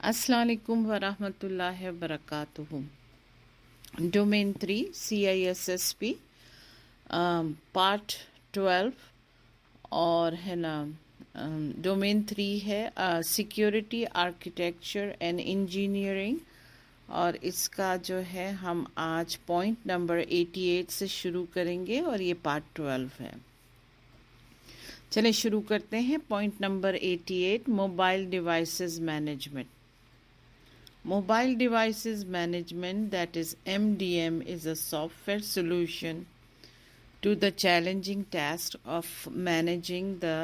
अस्सलाम वालेकुम वरहमतुल्लाहि वबरकातुहू। डोमेन 3 CISSP पार्ट 12 और है ना डोमेन 3 है सिक्योरिटी आर्किटेक्चर एंड इंजीनियरिंग। और इसका जो है हम आज पॉइंट नंबर 88 से शुरू करेंगे और ये पार्ट 12 है। चलें शुरू करते हैं। Point number 88 mobile devices management. Mobile Devices Management, that is MDM, is a software solution to the challenging task of managing the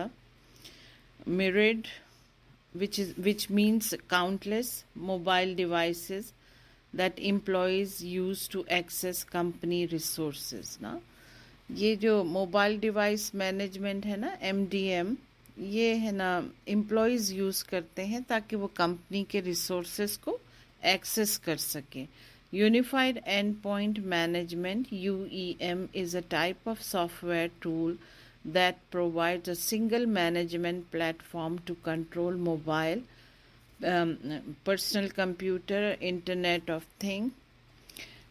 myriad, which means countless mobile devices that employees use to access company resources ना। ये जो mobile device management है ना MDM, ये है ना employees use करते हैं ताकि वो कंपनी के रिसोर्सेज को एक्सेस कर सकें। Unified endpoint management UEM is a type of software tool that provides a single management platform to control mobile, personal computer, Internet of Things,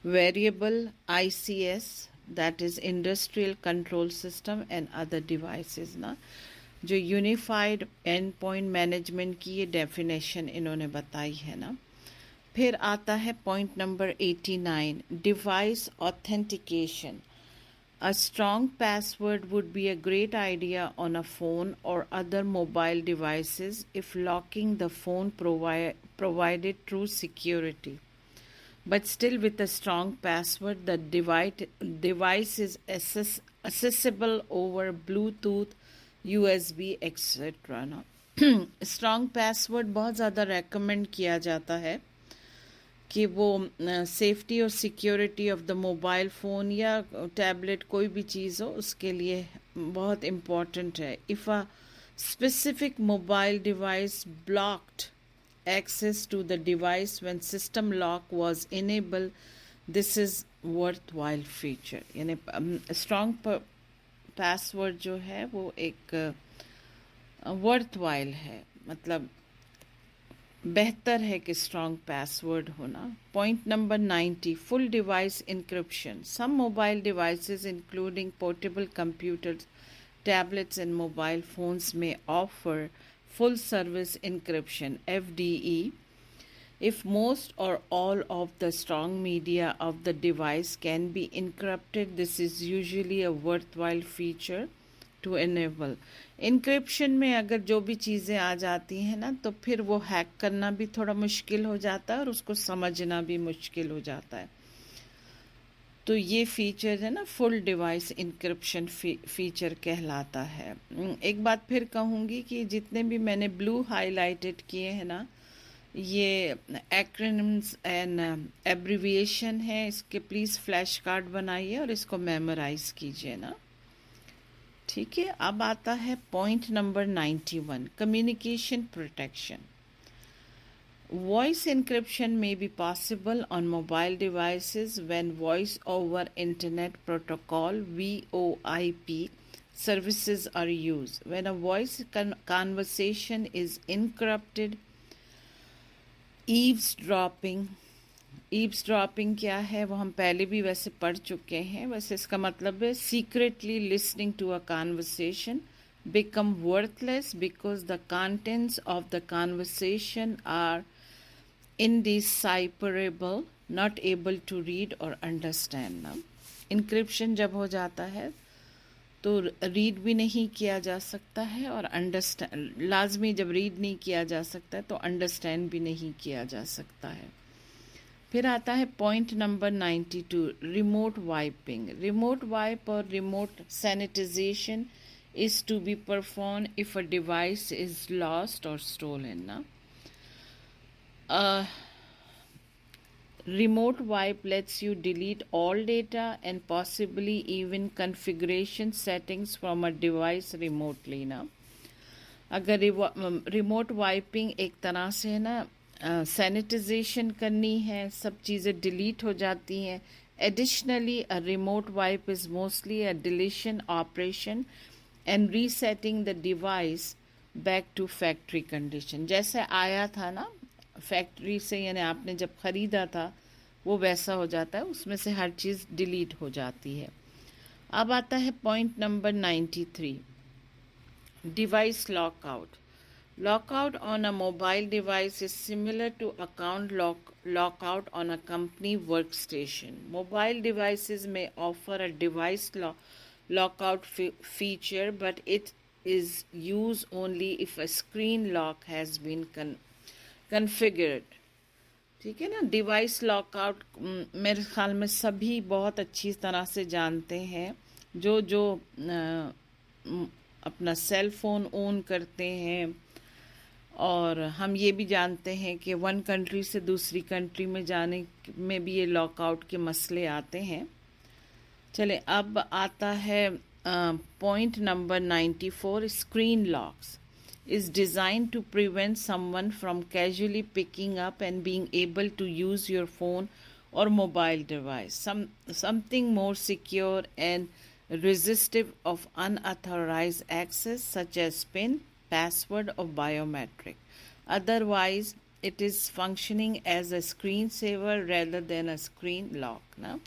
variable ICS, that is Industrial Control System, and other devices ना। जो unified endpoint management की ये definition इन्होंने बताई है ना। फिर आता है point number 89 device authentication. A strong password would be a great idea on a phone or other mobile devices if locking the phone provided true security. But still, with a strong password, the device is accessible over Bluetooth, USB, etc. ना strong password बहुत ज़्यादा recommend किया जाता है कि वो safety और security of the mobile phone या टैबलेट कोई भी चीज़ हो उसके लिए बहुत इम्पॉर्टेंट है। If a specific mobile device blocked access to the device when system lock was enabled, this is worthwhile feature। यानी strong password जो है वो एक worthwhile है, मतलब बेहतर है कि strong password होना। Point number 90 full device encryption। Some mobile devices including portable computers, tablets and mobile phones may offer full service encryption FDE if most or all of the strong media of the device can be encrypted. This is usually a worthwhile feature to enable। encryption में अगर जो भी चीज़ें आ जाती हैं ना तो फिर वो हैक करना भी थोड़ा मुश्किल हो जाता है और उसको समझना भी मुश्किल हो जाता है। तो ये फीचर है ना फुल डिवाइस इंक्रिप्शन फीचर कहलाता है। एक बात फिर कहूँगी कि जितने भी मैंने ब्लू हाईलाइटेड किए हैं ना ये एक्रोनिम्स एंड एब्रिविएशन है, इसके प्लीज़ फ्लैश कार्ड बनाइए और इसको मेमोराइज कीजिए ना। ठीक है, अब आता है point number 91 communication protection. Voice encryption may be possible on mobile devices when Voice over Internet Protocol VoIP services are used. When a voice conversation is encrypted, eavesdropping क्या है वो हम पहले भी वैसे पढ़ चुके हैं। वैसे इसका मतलब है secretly listening to a conversation become worthless because the contents of the conversation are indecipherable, not able to read or understand ना। इंक्रिप्शन जब हो जाता है तो रीड भी नहीं किया जा सकता है और अंडरस्टैंड लाजमी, जब रीड नहीं किया जा सकता है तो अंडरस्टैंड भी नहीं किया जा सकता है। फिर आता है point number 92 remote wiping. Remote wipe और remote sanitization is to be perform if a device is lost और स्टोलन ना। Remote wipe lets you delete all data and possibly even configuration settings from a device remotely ना। अगर remote wiping एक तरह से ना sanitisation करनी है, सब चीज़ें डिलीट हो जाती हैं। Additionally a remote wipe is mostly a deletion operation and resetting the device back to factory condition. जैसे आया था ना फैक्ट्री से, यानी आपने जब ख़रीदा था वो वैसा हो जाता है, उसमें से हर चीज़ डिलीट हो जाती है। अब आता है point number 93, device lockout. Lockout on a mobile device is similar to lockout on a company workstation. Mobile devices may offer a device lockout feature, but it is used only if a screen lock has been configured. ठीक है ना। Device lockout मेरे ख्याल में सभी बहुत अच्छी तरह से जानते हैं, जो जो अपना सेल फ़ोन ऑन करते हैं, और हम ये भी जानते हैं कि वन कंट्री से दूसरी कंट्री में जाने में भी ये लॉकआउट के मसले आते हैं। चले, अब आता है point number 94, screen locks is designed to prevent someone from casually picking up and being able to use your phone or mobile device. Something more secure and resistive of unauthorized access, such as PIN, password, or biometric. Otherwise, it is functioning as a screensaver rather than a screen lock. ना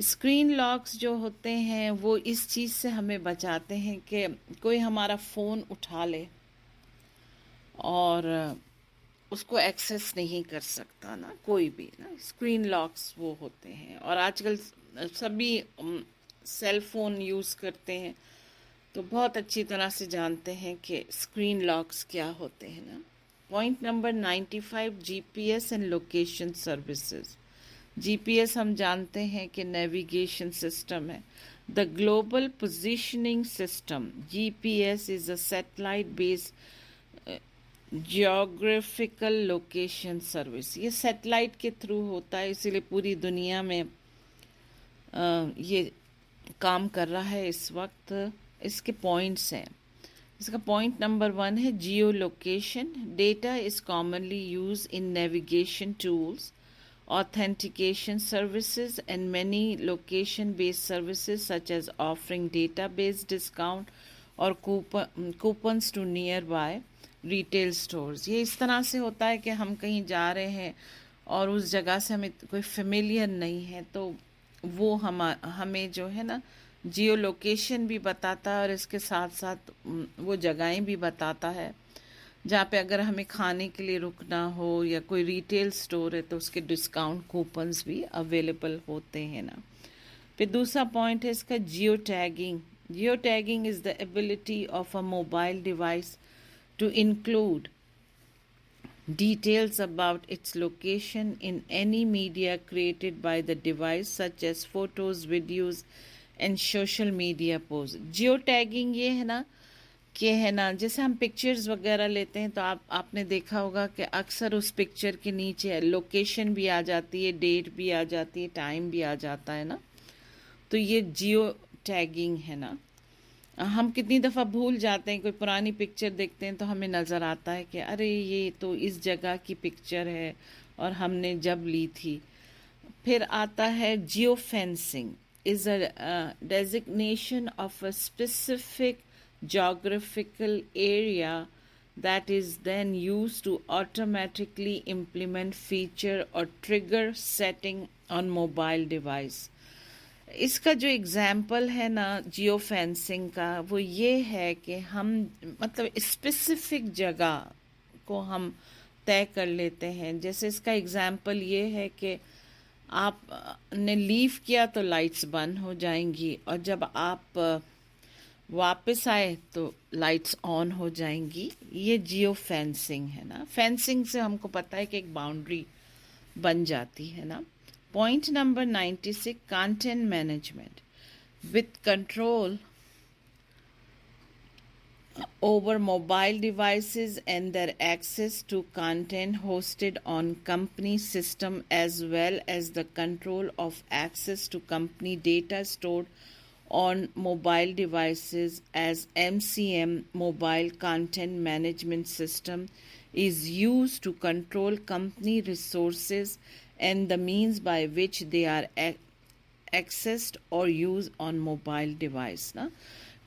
screen locks जो होते हैं वो इस चीज़ से हमें बचाते हैं कि कोई हमारा फ़ोन उठा ले और उसको एक्सेस नहीं कर सकता ना, कोई भी ना। स्क्रीन लॉक्स वो होते हैं, और आजकल सभी सेल फ़ोन यूज़ करते हैं, तो बहुत अच्छी तरह से जानते हैं कि स्क्रीन लॉक्स क्या होते हैं ना। Point number 95, GPS and location services. GPS हम जानते हैं कि नेविगेशन सिस्टम है। The global positioning system, GPS, is a satellite based geographical location service. ये सैटेलाइट के थ्रू होता है, इसीलिए पूरी दुनिया में ये काम कर रहा है इस वक्त। इसके पॉइंट्स हैं। इसका पॉइंट नंबर 1 है जियो location. Data is commonly use in navigation tools, authentication services, and many location-based services such as offering database discount or coupons to nearby retail stores. ये इस तरह से होता है कि हम कहीं जा रहे हैं और उस जगह से हमें कोई फेमिलियर नहीं है, तो वो हमें जो है ना जियो लोकेशन भी बताता है, और इसके साथ साथ वो जगहें भी बताता है जहाँ पे अगर हमें खाने के लिए रुकना हो या कोई रिटेल स्टोर है तो उसके डिस्काउंट कूपन्स भी अवेलेबल होते हैं ना। फिर दूसरा पॉइंट है इसका geotagging. Geotagging is the ability of a mobile device to include details about its location in any media created by the device, such as photos, videos, and social media posts. Geo tagging ये है ना कि है ना, जैसे हम pictures वगैरह लेते हैं तो आपने देखा होगा कि अक्सर उस पिक्चर के नीचे लोकेशन भी आ जाती है, डेट भी आ जाती है, टाइम भी आ जाता है ना। तो ये जियो टैगिंग है ना। हम कितनी दफ़ा भूल जाते हैं, कोई पुरानी पिक्चर देखते हैं तो हमें नज़र आता है कि अरे ये तो इस जगह की पिक्चर है और हमने जब ली थी। फिर आता है geo fencing is a designation of a specific geographical area that is then used to automatically implement feature or trigger setting on mobile device. इसका जो एग्ज़ाम्पल है ना जियो फेंसिंग का, वो ये है कि हम मतलब स्पेसिफिक जगह को हम तय कर लेते हैं। जैसे इसका एग्ज़ाम्पल ये है कि आपने लीव किया तो लाइट्स बंद हो जाएंगी, और जब आप वापस आए तो लाइट्स ऑन हो जाएंगी। ये जियो फेंसिंग है ना। फेंसिंग से हमको पता है कि एक बाउंड्री बन जाती है ना। Point number 96, content management with control over mobile devices and their access to content hosted on company system, as well as the control of access to company data stored on mobile devices as MCM, mobile content management system, is used to control company resources and the means by which they are accessed or used on mobile device ना।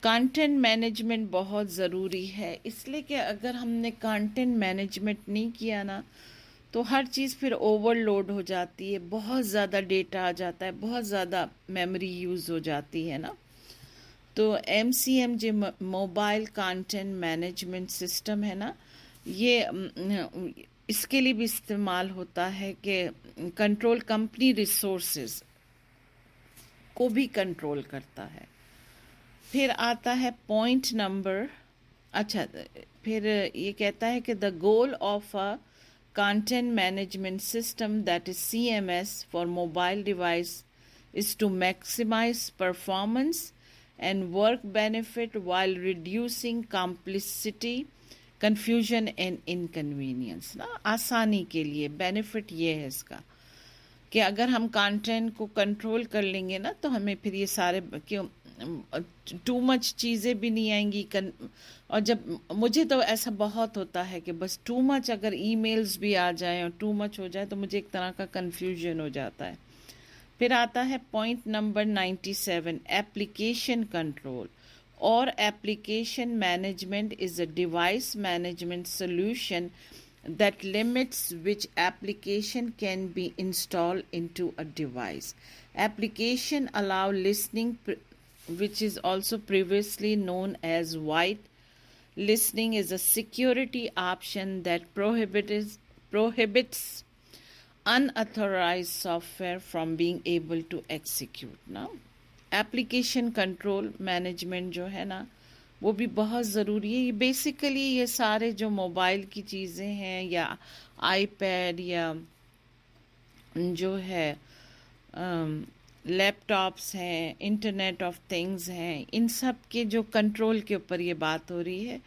Content management बहुत ज़रूरी है, इसलिए कि अगर हमने content management नहीं किया ना तो हर चीज़ फिर ओवरलोड हो जाती है, बहुत ज़्यादा डेटा आ जाता है, बहुत ज़्यादा मेमोरी यूज़ हो जाती है ना। तो MCM जो मोबाइल कंटेंट मैनेजमेंट सिस्टम है ना, ये इसके लिए भी इस्तेमाल होता है कि कंट्रोल कंपनी रिसोर्सेज को भी कंट्रोल करता है। फिर आता है पॉइंट नंबर, अच्छा, फिर ये कहता है कि the goal of a content management system, that is CMS, for mobile device is to maximize performance and work benefit while reducing complexity, confusion and inconvenience ना। आसानी के लिए बेनिफिट ये है इसका कि अगर हम कंटेंट को कंट्रोल कर लेंगे ना, तो हमें फिर ये सारे क्यों टू मच चीज़ें भी नहीं आएंगी। और जब मुझे तो ऐसा बहुत होता है कि बस टू मच अगर ईमेल्स भी आ जाएं और टू मच हो जाए तो मुझे एक तरह का कन्फ्यूजन हो जाता है। फिर आता है पॉइंट नंबर 97, एप्लीकेशन कंट्रोल और application management is a device management solution that limits which application can be installed into a device. Application allow listening, which is also previously known as white listening, is a security option that prohibits unauthorized software from being able to execute. Now, application control management जो है ना, वो भी बहुत ज़रूरी है। ये basically ये सारे जो मोबाइल की चीज़ें हैं या आईपैड या जो है लैपटॉप्स हैं, इंटरनेट ऑफ थिंग्स हैं, इन सब के जो कंट्रोल के ऊपर ये बात हो रही है।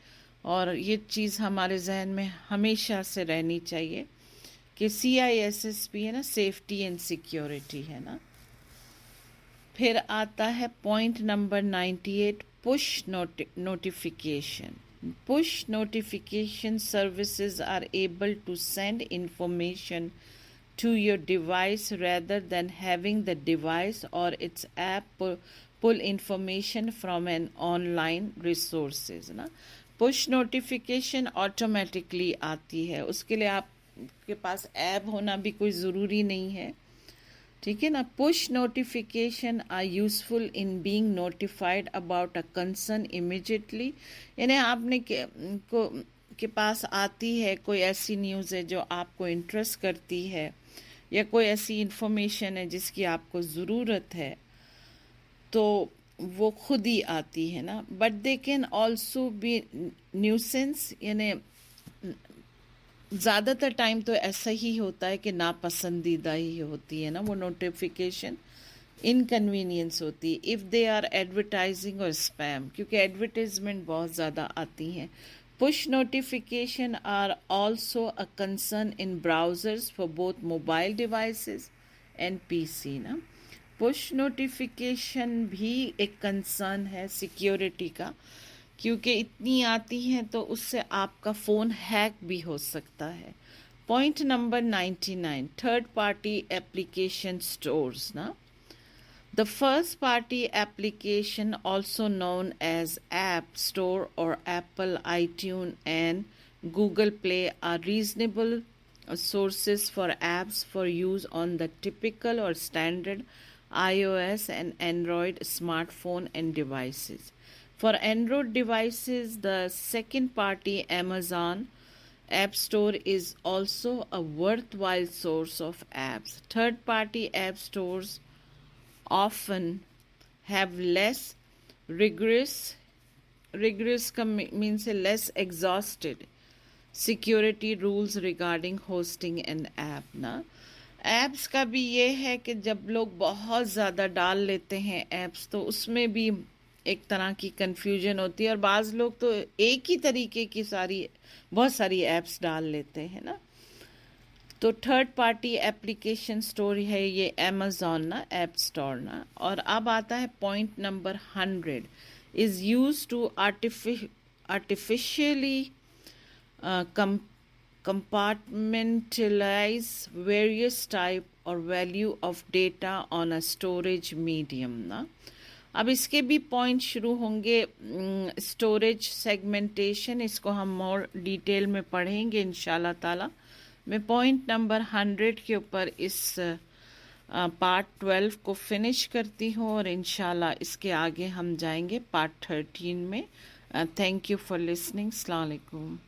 और ये चीज़ हमारे जहन में हमेशा से रहनी चाहिए कि CISSP है ना, सेफ्टी एंड सिक्योरिटी है ना। फिर आता है point number 98, push notification. Push notification services are able to send information to your device rather than having the device or its app pull information from an online resources ना। Push notification automatically आती है, उसके लिए आपके पास app होना भी कोई ज़रूरी नहीं है, ठीक है ना। Push notification are useful in being notified about a concern immediately, यानी आपने के पास आती है कोई ऐसी न्यूज़ है जो आपको इंटरेस्ट करती है या कोई ऐसी इंफॉर्मेशन है जिसकी आपको ज़रूरत है, तो वो खुद ही आती है ना। But they can also be nuisance, यानी ज़्यादातर टाइम तो ऐसा ही होता है कि नापसंदीदा ही होती है ना वो नोटिफिकेशन, इनकन्वीनियंस होती है इफ़ दे आर एडवर्टाइजिंग और स्पैम, क्योंकि एडवर्टाइजमेंट बहुत ज़्यादा आती हैं। Push notification are also a concern in browsers for both mobile devices and PC ना। पुश नोटिफिकेशन भी एक कंसर्न है सिक्योरिटी का, क्योंकि इतनी आती हैं तो उससे आपका फ़ोन हैक भी हो सकता है। Point number 99, third party application stores ना। The first party application also known as app store और Apple iTunes and Google Play are reasonable sources for apps for use on the typical or standard iOS and Android smartphone and devices. For Android devices, the second party Amazon App Store is also a worthwhile source of apps. Third party app stores often have less rigorous means less exhausted security rules regarding hosting and app ना। Apps का भी ये है कि जब लोग बहुत ज़्यादा डाल लेते हैं ऐप्स, तो उसमें भी एक तरह की कन्फ्यूजन होती है, और बाज़ लोग तो एक ही तरीके की बहुत सारी ऐप्स डाल लेते हैं ना। तो थर्ड पार्टी एप्लीकेशन स्टोर है ये अमेज़ॉन ना, ऐप स्टोर ना। और अब आता है point number 100, is use to artificially compartmentalize various type or value of data on a storage medium ना। अब इसके भी पॉइंट शुरू होंगे। स्टोरेज सेगमेंटेशन, इसको हम मोर डिटेल में पढ़ेंगे इंशाल्लाह ताला। मैं पॉइंट नंबर 100 के ऊपर इस पार्ट 12 को फिनिश करती हूँ और इंशाल्लाह इसके आगे हम जाएंगे पार्ट 13 में। Thank you for listening. अस्सलाम वालेकुम।